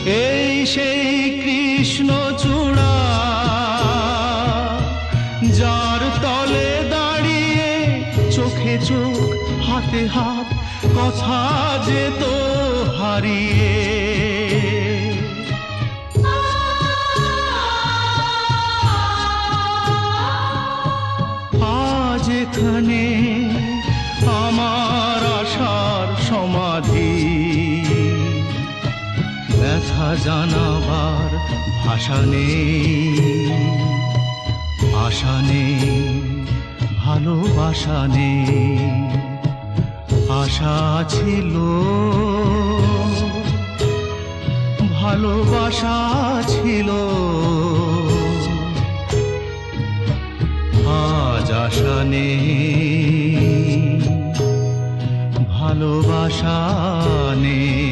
এই সেই কৃষ্ণচূড়া, যার তলে দাঁড়িয়ে চোখে চোখ হাতে হাত কথা যেত হারিয়ে। আজ এখানে আমার আশার সমাধি, ব্যথা জানাবার ভাষা নেই, আশা নেই, ভালোবাসা নেই। আশা ছিল, ভালোবাসা ছিল, আজ আশা নেই, ভালোবাসা নেই।